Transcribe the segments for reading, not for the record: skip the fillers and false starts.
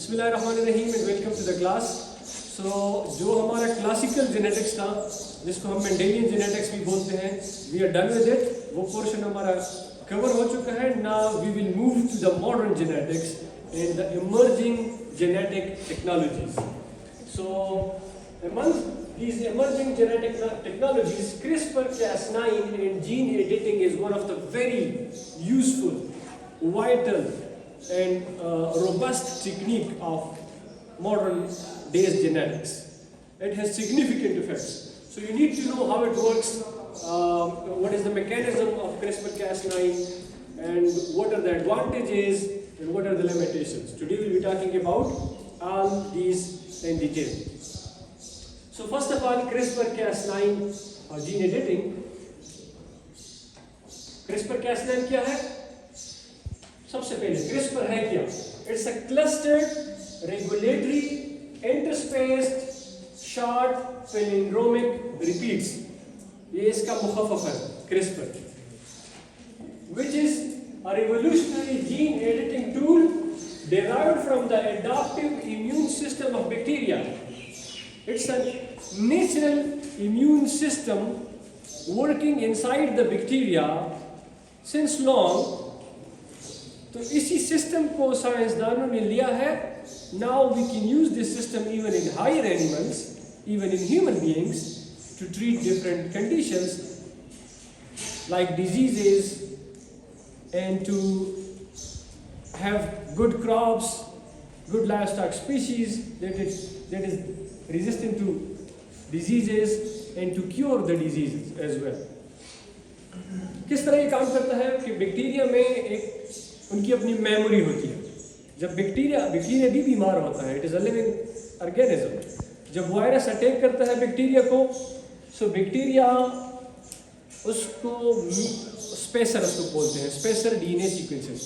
बिस्मिल्लाहिर्रहमानिर्रहीम and welcome to the class. जो हमारा क्लासिकल जेनेटिक्स था, जिसको हम मेंडेलियन जेनेटिक्स भी बोलते हैं, we are done with it. वो पोर्शन हमारा कवर हो चुका है। Now we will move to the modern genetics and the emerging genetic technologies. So among these emerging genetic technologies, CRISPR-Cas9 and gene editing is one of the very useful, vital and robust technique of modern days genetics. It has significant effects. So you need to know how it works, what is the mechanism of CRISPR-Cas9 and what are the advantages and what are the limitations. Today we will be talking about all these in detail. So first of all, CRISPR-Cas9 और gene editing. CRISPR-Cas9 क्या है? सबसे पहले CRISPR है क्या? It's a clustered regulatory interspaced short palindromic repeats. ये इसका मुखफ़फ़ है CRISPR, which is a revolutionary gene editing tool derived from the adaptive immune system of bacteria. It's a natural immune system working inside the bacteria since long. तो इसी system को साइंसदानों ने लिया है. Now we can use this system even in higher animals, even in human beings, to treat different conditions like diseases and to have good crops, good livestock species that is resistant to diseases and to cure the diseases as well. किस तरह ये काम करता है कि bacteria में एक उनकी अपनी मेमोरी होती है. जब बैक्टीरिया भी बीमार होता है, it is a living organism. जब वायरस अटैक करता है बैक्टीरिया को, सो बैक्टीरिया उसको स्पेसर उसको बोलते हैं, स्पेसर डीएनए सीक्वेंसेस.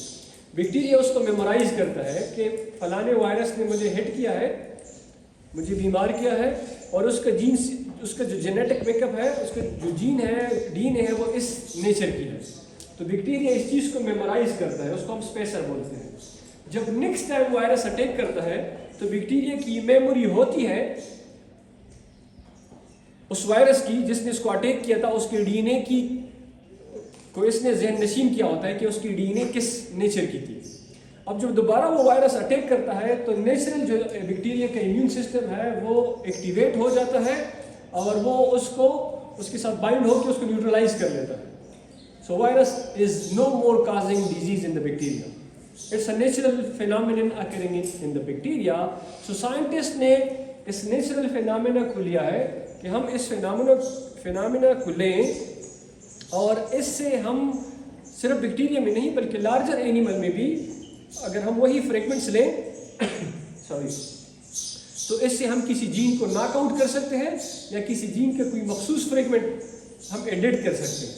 बैक्टीरिया उसको मेमोराइज करता है कि फलाने वायरस ने मुझे हिट किया है, मुझे बीमार किया है, और उसका जो जेनेटिक मेकअप है, उसका जो जीन है, डीएनए है, वो इस नेचर की है. तो बैक्टीरिया इस चीज़ को मेमोराइज करता है, उसको हम स्पेसर बोलते हैं. जब नेक्स्ट टाइम वायरस अटैक करता है तो बैक्टीरिया की मेमोरी होती है उस वायरस की जिसने इसको अटैक किया था, उसके डीएनए की को इसने ज़हन नशीन किया होता है कि उसकी डीएनए किस नेचर की थी. अब जब दोबारा वो वायरस अटैक करता है तो नेचुरल जो बैक्टीरिया का इम्यून सिस्टम है वो एक्टिवेट हो जाता है और वो उसके साथ बाइंड होकर उसको न्यूट्रलाइज कर लेता है. So virus is no more causing disease in the bacteria. It's a natural phenomenon occurring in the bacteria. So scientist ने इस नेचुरल फिनोमिना को लिया है कि हम इस फिनोमिना को लें और इससे हम सिर्फ बैक्टीरिया में नहीं बल्कि लार्जर एनिमल में भी अगर हम वही फ्रेगमेंट्स लें तो इससे हम किसी जीन को नॉकआउट कर सकते हैं या किसी जीन का कोई मखसूस फ्रेगमेंट हम एडिट कर सकते हैं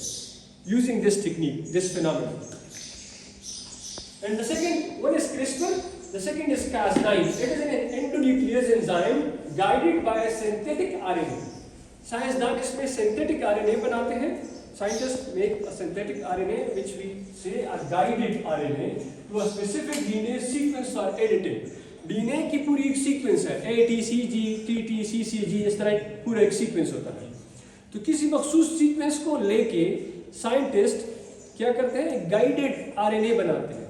using this technique, this phenomenon. And the second one is CRISPR, the second is Cas9. It is an endonuclease enzyme guided by synthetic RNA. साइंसदान इसमें सिंथेटिक आरएनए बनाते हैं. Scientists make a synthetic RNA, which we say a guided RNA, to a specific DNA sequence for editing. DNA की पूरी एक sequence है, ATCG, TTCCG, इस तरह पूरा एक सीक्वेंस होता है. तो किसी मखसूस सीक्वेंस को लेके साइंटिस्ट क्या करते हैं, गाइडेड RNA बनाते हैं.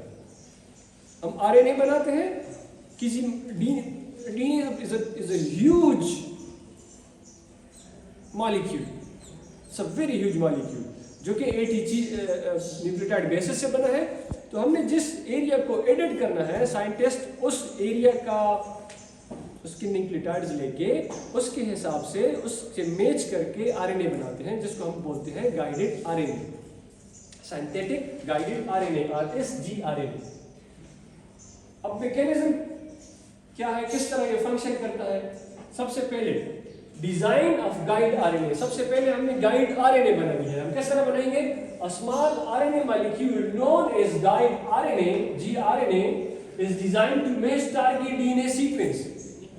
हम RNA बनाते हैं किसी DNA is a huge molecule. It's a very huge molecule जो कि ATG न्यूक्लियोटाइड बेसिस से बना है. तो हमने जिस एरिया को एडिट करना है, साइंटिस्ट उस एरिया का उसके न्यूक्लियोटाइड्स लेके उसके हिसाब से उससे मैच करके आरएनए बनाते हैं, जिसको हम बोलते हैं guided RNA, synthetic guided RNA और sgRNA. अब मैकेनिज्म क्या है, किस तरह ये फंक्शन करता है. सबसे पहले डिजाइन ऑफ गाइड आरएनए. सबसे पहले हमने गाइड आरएनए बनानी है. हम किस तरह बनाएंगे, a small RNA molecule known as guide RNA, gRNA, is designed to match target DNA sequence.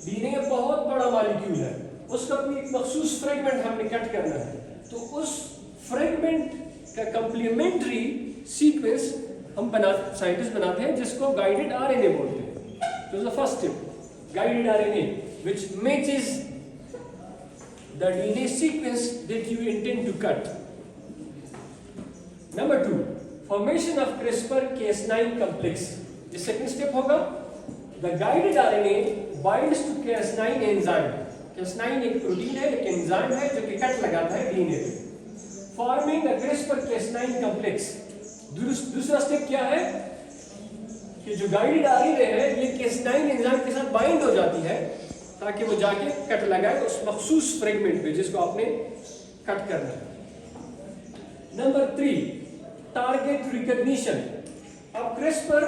DNA बहुत बड़ा मॉलिक्यूल है, उसका कोई एक मखसूस फ्रेगमेंट हमने कट करना है, तो उस फ्रेगमेंट का कंप्लीमेंट्री सीक्वेंस हम साइंटिस्ट बनाते हैं, जिसको गाइडेड आरएनए बोलते हैं. So the first step, guided RNA, which matches the DNA sequence that you intend to cut. Number 2, formation of CRISPR-Cas9 complex. The second step होगा, the guided RNA binds to Cas9 enzyme. Cas9 एक protein है, एक enzyme है जो कि cut लगाता है DNA पे, फॉर्मिंग द CRISPR-Cas9 complex. दूसरा स्टेप क्या है कि जो गाइडेड आरएनए है ये Cas9 एंजाइम के साथ बाइंड हो जाती है ताकि वो जाके कट लगाए उस मखसूस फ्रेगमेंट पे जिसको आपने कट करना है। Number 3, target recognition. अब CRISPR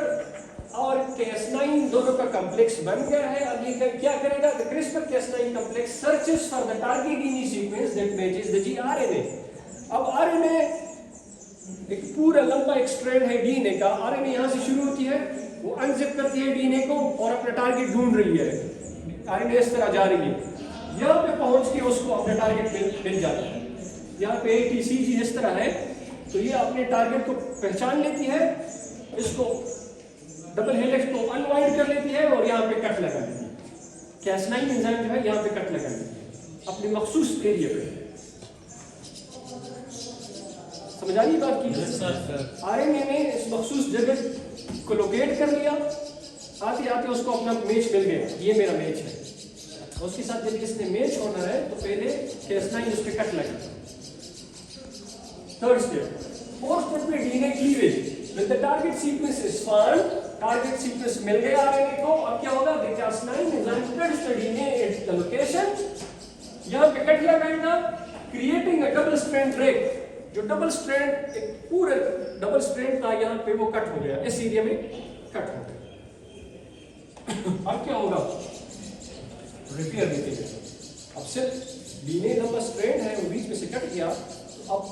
और Cas9 दोनों का कॉम्प्लेक्स बन गया है। अब ये क्या करेगा? The CRISPR-Cas9 complex searches for the target DNA sequence that matches the gRNA. अब आरएनए एक पूरा लंबा एक स्ट्रैंड है डीएनए का, आरएनए यहां से शुरू होती है, वो अनजिप करती है डीएनए को और अपना टारगेट ढूंढ रही है। आरएनए इस तरह जा रही है, यहाँ पे पहुंच के उसको अपना टारगेट मिल जाता है। यहाँ पे ATCG इस तरह है, तो ये अपने टारगेट को पहचान लेती है, इसको डबल हेलिक्स को अनवाइंड कर लेती है और यहाँ पे कट लगा देती है। Cas9 एंजाइम जो है यहाँ पे कट लगा देती है अपने मखसूस एरिया पे। समझ आ रही बात की? आरएनए ने इस मखसूस जगह को लोकेट कर लिया, आते आते उसको अपना मैच मिल गया, ये मेरा मैच है। उसके साथ जब इसने मैच होना है तो पहले Cas9 उस पे कट लगा। थर्ड स्टेप, फोर्थ स्टेप पे DNA cleavage. When the target sequence is found, target sequence मिल गया आरएनए को, अब क्या होगा? The Cas9 enzyme cuts the DNA at the location, यहां पे कट लगाएगा, creating a double strand break. जो डबल स्ट्रैंड एक पूरा डबल स्ट्रैंड था यहाँ पे वो कट हो गया, इस एरिया में कट हो गया। अब क्या होगा? रिपेयर देखेंगे। अब सिर्फ डीएनए लंबा स्ट्रैंड है वो बीच में से कट गया, तो अब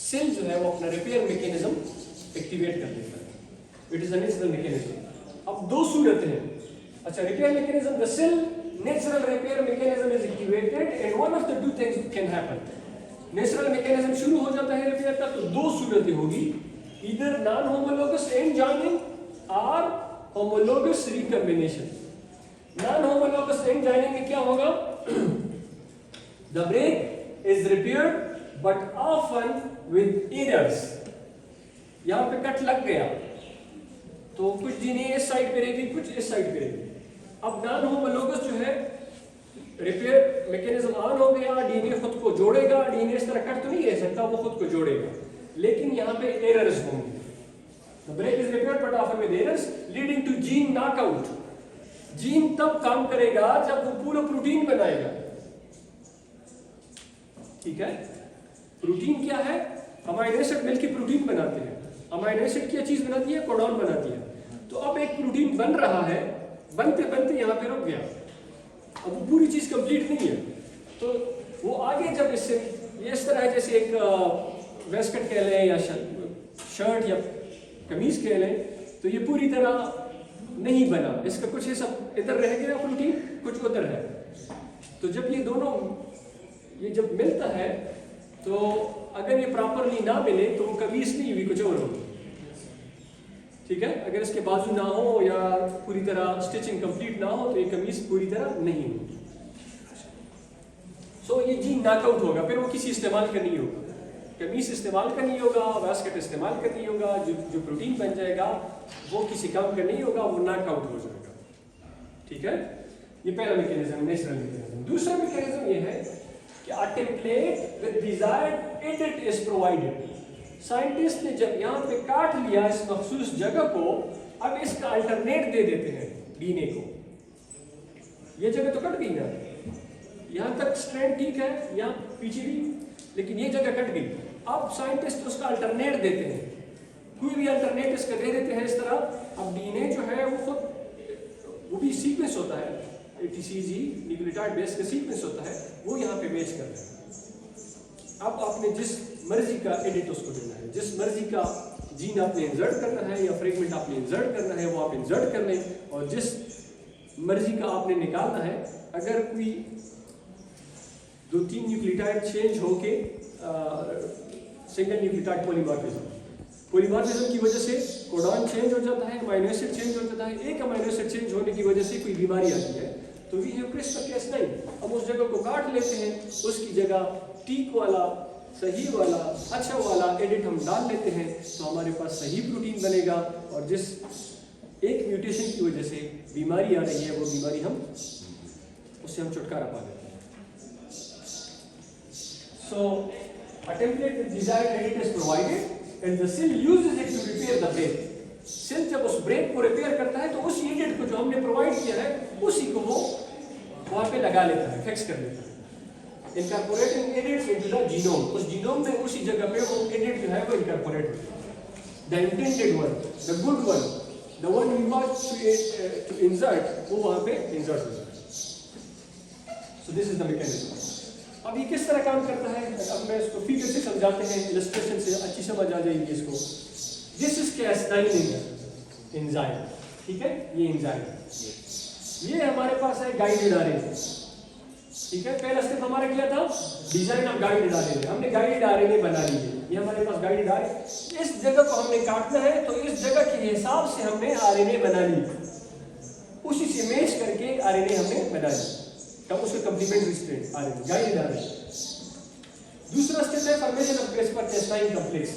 सेल जो है वो अपना रिपेयर मैकेनिज्म एक्टिवेट कर देता है। It is a natural mechanism. अब दो सूरत है। अच्छा, repair mechanism, the cell natural repair mechanism is activated and one of the two things can happen. Natural mechanism शुरू हो जाता है रिपेयर का, तो दो सूरतें होगी, इधर नॉन होमोलोगस एंड जॉइनिंग और homologous recombination. Non homologous end joining में क्या होगा? The break is repaired but often with errors. यहां पे कट लग गया तो कुछ डीएनए इस साइड पे रहेगी, कुछ इस साइड पे रहेगी. अब नॉन होमोलोगस जो है रिपेयर मैकेनिज्म ऑन हो गया, डीएनए खुद को जोड़ेगा, डीएनए इस तरह कट तो नहीं रह सकता, वो खुद को जोड़ेगा, लेकिन यहाँ पे एरर्स होंगे. The break is repaired but often with errors leading to gene knockout. Gene तब काम करेगा जब वो पूरा प्रोटीन बनाएगा. ठीक है, प्रोटीन क्या है? अमाइनो एसिड मिलकर प्रोटीन बनाते हैं. अमाइनो एसिड क्या चीज बनाती है? कोडॉन बनाती है. तो अब एक प्रोटीन बन रहा है, बनते बनते यहाँ पे रुक गया, अब वो पूरी चीज कंप्लीट नहीं है, तो वो आगे जब इससे ये इस तरह है जैसे एक वेस्टकट कह लें या शर्ट या कमीज कह लें, तो ये पूरी तरह नहीं बना, इसका कुछ हिस्सा इधर रह गया प्रोटीन, कुछ उधर है. तो जब ये दोनों ये जब मिलता है तो अगर ये प्रॉपरली ना मिले तो वो कमीज नहीं हुई, कुछ और होगी. ठीक है, अगर इसके बाजू ना हो या पूरी तरह स्टिचिंग कंप्लीट ना हो तो ये कमीज पूरी तरह नहीं होगी. सो ये जीन नॉकआउट होगा, फिर वो किसी इस्तेमाल का नहीं होगा, कमीज इस्तेमाल का नहीं होगा, वास्केट इस्तेमाल का नहीं होगा, जो प्रोटीन बन जाएगा वो किसी काम का नहीं होगा, वो नॉकआउट हो जाएगा. ठीक है, ये पहला मैकेनिज्म, नेचुरल मैकेनिज्म. दूसरा मैकेनिज्म ये है कि a template with desired edit is provided. Scientist ने जब यहाँ पे काट लिया इस मखसूस जगह को, अब इसका अल्टरनेट दे देते हैं डीएनए को. ये जगह तो कट गई ना, यहाँ तक स्ट्रैंड ठीक है, यहाँ पीछे भी, लेकिन ये जगह कट गई. अब साइंटिस्ट उसका अल्टरनेट देते हैं, कोई भी अल्टरनेट इसका दे देते हैं इस तरह. अब डीएनए जो है वो खुद, वो भी सीक्वेंस होता है, ATCG न्यूक्लियोटाइड बेस का सीक्वेंस होता है, वो यहाँ पे मैच करता है. अब आपने जिस मर्जी का एडिट उसको देना है, जिस मर्जी का जीन आपने इंसर्ट करना है या फ्रेगमेंट आपने इंसर्ट करना है वो आप इंसर्ट कर लें, और जिस मर्जी का आपने निकालना है. अगर कोई 2-3 न्यूक्लियोटाइड चेंज होके सिंगल न्यूक्लियोटाइड पॉलीमॉर्फिज्म, पॉलीमॉर्फिज्म की वजह से कोडॉन चेंज हो जाता है, अमीनो एसिड चेंज हो जाता है। एक अमीनो एसिड चेंज होने की वजह से कोई बीमारी आती है तो वी हैव CRISPR-Cas9। हम उस जगह को काट लेते हैं, उसकी जगह ठीक वाला, सही वाला, अच्छा वाला एडिट हम डाल लेते हैं, तो हमारे पास सही प्रोटीन बनेगा और जिस एक म्यूटेशन की वजह से बीमारी आ रही है वो बीमारी उससे हम छुटकारा पा लेते हैं। So a template with desired edit is provided and the cell uses it to repair the break. Cell जब उस ब्रेक को रिपेयर करता है तो उस एडिट को जो हमने प्रोवाइड किया है उसी को वो वहां पे लगा लेता है, फिक्स कर लेता है। Incorporating edits into the genome, उस जीनोम में उसी जगह पे वो एडिट जो है वो इनकॉर्पोरेट होता है। The intended one, the good one, the one we want to insert, वो वहां पे insert हो जाता है। So this is the mechanism. अब ये किस तरह काम करता है, अब मैं इसको फिगर से समझाते हैं, इलस्ट्रेशन से अच्छी समझ आ जाएगी इसको। This is Cas9 enzyme, ठीक है, ये एंजाइम, ये हमारे पास है गाइडेड आरएनए, ठीक है। पहला स्टेप हमारा क्या था, डिजाइन ऑफ गाइडेड आरएनए, हमने गाइडेड आरएनए बना लिए, ये हमारे पास गाइडेड आरएनए। इस जगह को हमने काटना है तो इस जगह के हिसाब से हमने आरएनए बना ली, उसी से मैच करके आरएनए हमने बना ली, तब उसको complementary strand RNA, guided RNA. दूसरा स्टेप है फॉर्मेशन ऑफ CRISPR-Cas9 कॉम्प्लेक्स।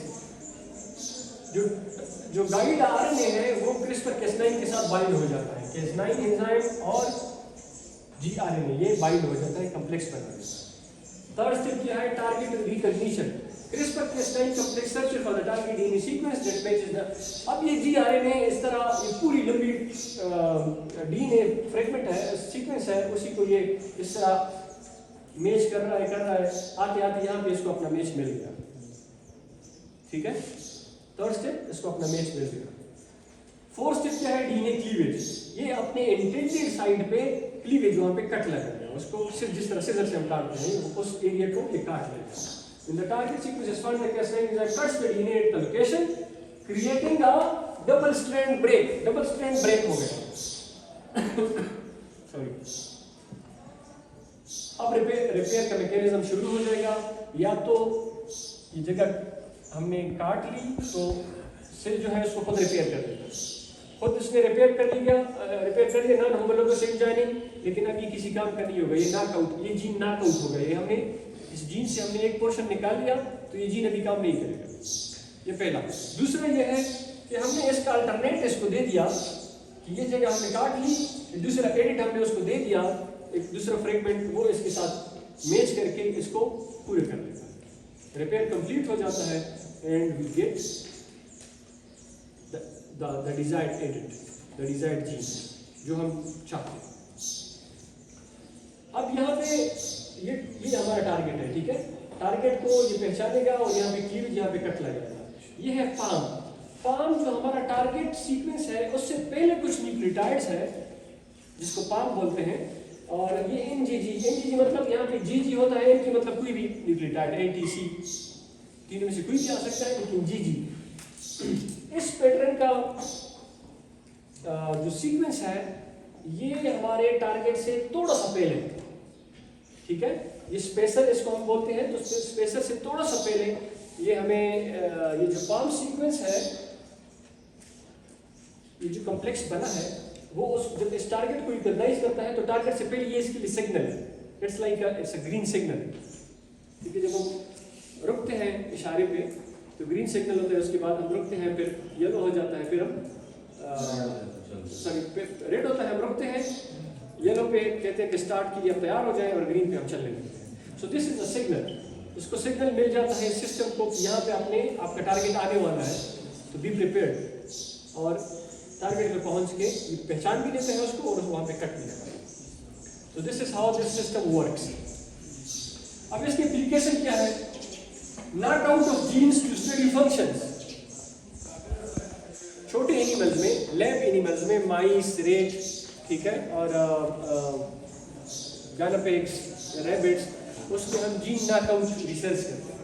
जो गाइड आरएनए है वो CRISPR-Cas9 के साथ बाइंड हो जाता है, Cas9 एंजाइम और gRNA ये बाइंड हो जाता है, कॉम्प्लेक्स बना देता है। थर्ड स्टेप क्या है, target recognition. CRISPR-Cas9 complex search for the target DNA sequence that matches the. अब ये gRNA इस तरह ये पूरी लंबी डीएनए फ्रेगमेंट है, सीक्वेंस है, उसी को ये इस तरह मैच कर रहा है, आते आते यहाँ पे इसको अपना मैच मिल गया, ठीक है। थर्ड स्टेप, इसको अपना मैच मिल गया। फोर्थ स्टेप क्या है, डीएनए क्लीवेज। ये अपने इंटेंडेड साइड पे क्लीवेज वहां पे कट लगा है, उसको सिर्फ जिस तरह सीजर से हम काटते हैं उस एरिया को ये काट लेगा। In the target sequence is found the Cas9 enzyme cuts the DNA at the location creating a double strand break। Double strand break हो गया सॉरी। अब रिपेयर का मैकेनिज्म शुरू हो जाएगा। या तो ये जगह हमने काट ली तो सेल जो है उसको खुद रिपेयर कर देगा, खुद उसने रिपेयर कर लिया, नॉन होमोलोगस एंजाइम, लेकिन अब ये किसी काम का नहीं होगा, ये नॉकआउट, ये जीन नॉकआउट हो गया, ये हमने इस जीन से हमने एक पोर्शन निकाल लिया तो ये जीन अभी काम नहीं करेगा, ये पहला। दूसरा ये है कि हमने इसका अल्टरनेट इसको दे दिया कि ये जगह हमने काट ली, दूसरा एडिट हमने उसको दे दिया, एक दूसरा फ्रेगमेंट वो इसके साथ मैच करके इसको पूरे कर लेता है, रिपेयर कंप्लीट हो जाता है and we get the desired edit, the desired gene जो हम चाहते हैं। अब यहाँ पे ये हमारा टारगेट है, ठीक है। टारगेट को ये पहचानेगा और यहाँ पे क्लीवेज, यहाँ पे कट लगेगा। ये है पाम जो हमारा टारगेट सीक्वेंस है उससे पहले कुछ न्यूक्लियोटाइड्स है जिसको पाम बोलते हैं, और ये NGG मतलब यहाँ पे GG होता है, N की मतलब कोई भी न्यूक्लियोटाइड, ATC, तीनों में से कोई भी आ सकता है, लेकिन GG इस पैटर्न का जो सीक्वेंस है ये हमारे टारगेट से थोड़ा सा पहले, ठीक है। ये स्पेसर इसको हम बोलते हैं, तो स्पेसर से थोड़ा सा पहले ये हमें ये जो पाम सीक्वेंस है, ये जो कॉम्प्लेक्स बना है वो उस जब इस टारगेट को रिकॉग्नाइज करता है तो टारगेट से पहले ये इसके लिए सिग्नल है, it's like it's a green signal, ठीक है। जब हम रुकते हैं इशारे पे तो ग्रीन सिग्नल होता है, उसके बाद हम रुकते हैं, फिर येलो हो जाता है, फिर हम रेड होता है, हम रुकते हैं, येलो पे कहते हैं कि स्टार्ट कीजिए, तैयार हो जाए, और ग्रीन पे हम चलने लगते हैं। So this is a signal, इसको सिग्नल मिल जाता है सिस्टम को कि यहाँ पे आपका टारगेट आने वाला है, तो बी प्रिपेयर्ड, और टारगेट पे पहुँच के पहचान भी लेते हैं उसको और वहाँ पे कट भी लेते हैं। तो this is how this system works. अब इसकी एप्लीकेशन क्या है, not out of genes to study functions. छोटे एनिमल्स में, लैब एनिमल्स में, माइस, रेट, ठीक है, और गानापेक्स, रैबिट्स, उसमें हम जीन नॉकआउट रिसर्च करते हैं।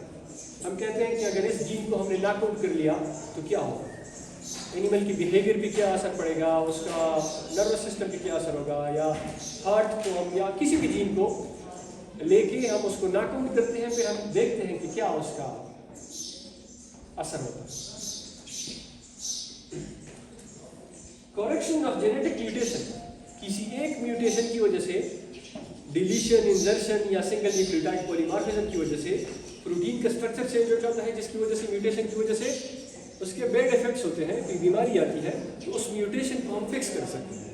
हम कहते हैं कि अगर इस जीन को हमने नॉकआउट कर लिया तो क्या होगा, एनिमल की बिहेवियर पे क्या असर पड़ेगा, उसका नर्वस सिस्टम पे क्या असर होगा, या हार्ट को हम या किसी भी जीन को लेके हम उसको नॉकआउट करते हैं, फिर हम देखते हैं कि क्या उसका असर होता है। करेक्शन ऑफ जेनेटिक म्यूटेशन, किसी एक म्यूटेशन की वजह से, डिलीशन, इंजर्शन या सिंगल न्यूक्लियोटाइड पॉलीमॉर्फिज्म की वजह से प्रोटीन का स्ट्रक्चर चेंज हो जाता है, जिसकी वजह से म्यूटेशन की वजह से उसके बैड इफेक्ट्स होते हैं, कोई बीमारी आती है तो उस म्यूटेशन को हम फिक्स कर सकते हैं।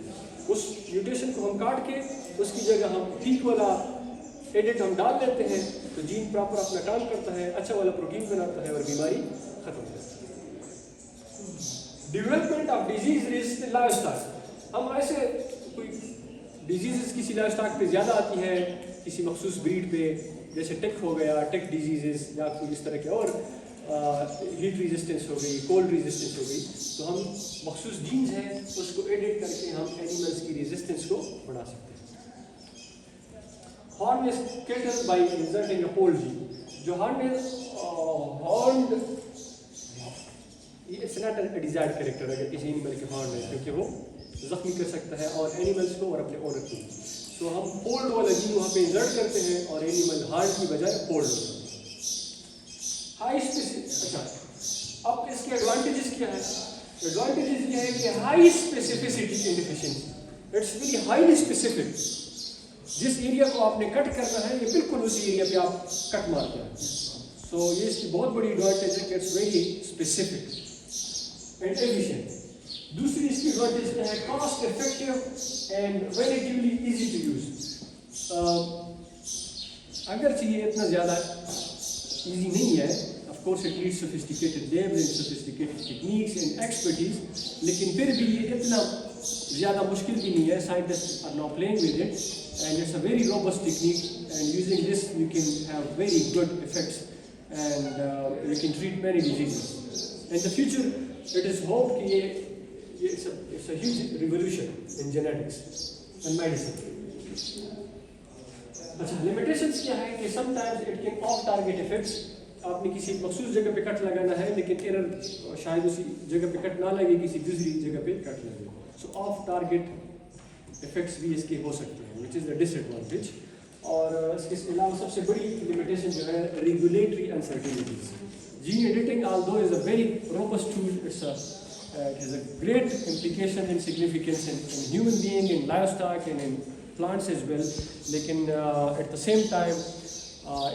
उस म्यूटेशन को हम काट के उसकी जगह हम ठीक वाला एडिट हम डाल लेते हैं, तो जीन प्रॉपर अपना काम करता है, अच्छा वाला प्रोटीन बनाता है और बीमारी खत्म हो जाती है। Development of disease resistant lifestyle, हम ऐसे कोई डिजीजेस किसी लाइफस्टाइल पे ज़्यादा आती है, किसी मखसूस ब्रीड पे, जैसे टिक हो गया, टिक डिजीजेस या कोई इस तरह के और हीट रेजिस्टेंस हो गई, कोल्ड रेजिस्टेंस हो गई, तो हम मखसूस जीन्स हैं उसको एडिट करके हम एनिमल्स की रेजिस्टेंस को बढ़ा सकते हैं। Hornless cattle by inserting a pole gene, जो horned, it's not a desired character अगर किसी एनिमल के हॉर्न है, क्योंकि वो जख्मी कर सकता है और एनिमल्स को और अपने ओनर को। तो हम पोल्ड वाला जीन वहाँ पे इंसर्ट करते हैं और एनिमल हार्ड की बजाय पोल्ड होता है। हाई स्पेसिफिक, अच्छा अब इसके एडवांटेजेस क्या है? एडवांटेजेस ये है कि high specificity in efficiency, it's very highly specific. जिस एरिया को आपने कट करना है ये बिल्कुल उसी एरिया पे आप कट मारते हैं, सो ये इसकी बहुत बड़ी एडवांटेज है कि it's very specific and efficient. दूसरी इसकी एडवांटेज क्या है? Cost effective and relatively easy to use. अगरचे ये इतना ज़्यादा इजी नहीं है, of course it needs sophisticated labs and sophisticated techniques and expertise, लेकिन फिर भी ये इतना ज़्यादा मुश्किल भी नहीं है। Scientist are now playing with it and it's a very robust technique, and using this you can have very good effects and you can treat many diseases. In the future it is hoped that it's a huge revolution in genetics and medicine. अच्छा, limitations क्या है कि sometimes it can off target effects, आपने किसी मखसूस जगह पे cut लगाना है लेकिन एरर शायद उसी जगह पे कट ना लगे, किसी दूसरी जगह पे कट लगे, so off target इफेक्ट्स भी इसके हो सकते हैं, विच इज़ द डिसएडवांटेज। और इसके अलावा सबसे बड़ी लिमिटेशन जो है regulatory uncertainties. Gene editing although is a very robust tool, it has a great implication and significance in human being, in livestock and in plants as well, लेकिन at the same time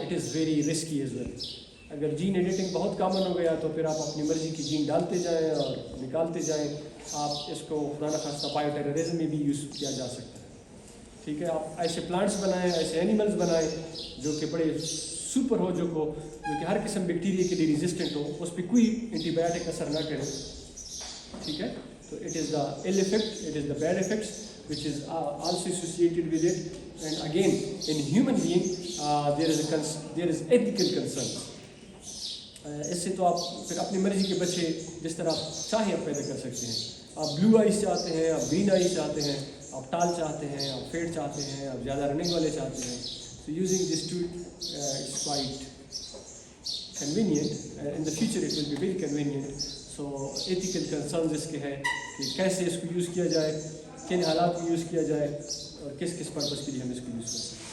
it is very risky as well। अगर gene editing बहुत common हो गया तो फिर आप अपनी मर्जी की जीन डालते जाएं और निकालते जाएं, आप इसको खुदा न खास्ता बायो टेररिज्म में भी यूज़ किया जा सकता है। ठीक है, आप ऐसे प्लांट्स बनाएं, ऐसे एनिमल्स बनाएं जो कि बड़े सुपर हो, जो कि हर किस्म बैक्टीरिया के लिए रेजिस्टेंट हो, उस पर कोई एंटीबायोटिक असर ना करे। ठीक है, तो it is the ill effect, it is the bad effects which is also associated with it, and again in human being there is ethical concerns। इससे तो आप फिर अपनी मर्जी के बच्चे जिस तरह आप चाहें आप पैदा कर सकते हैं। आप ब्लू आइज चाहते हैं, आप ग्रीन आइज चाहते हैं, आप टाल चाहते हैं, आप फेड चाहते हैं, आप ज़्यादा रनिंग वाले चाहते हैं। So using this tool is quite convenient। In the future it will be very convenient। So ethical concerns इसके हैं कि कैसे इसको यूज़ किया जाए, किन हालात में यूज़ किया जाए और किस किस पर्पज़ के लिए हम इसको यूज़ कर सकते हैं।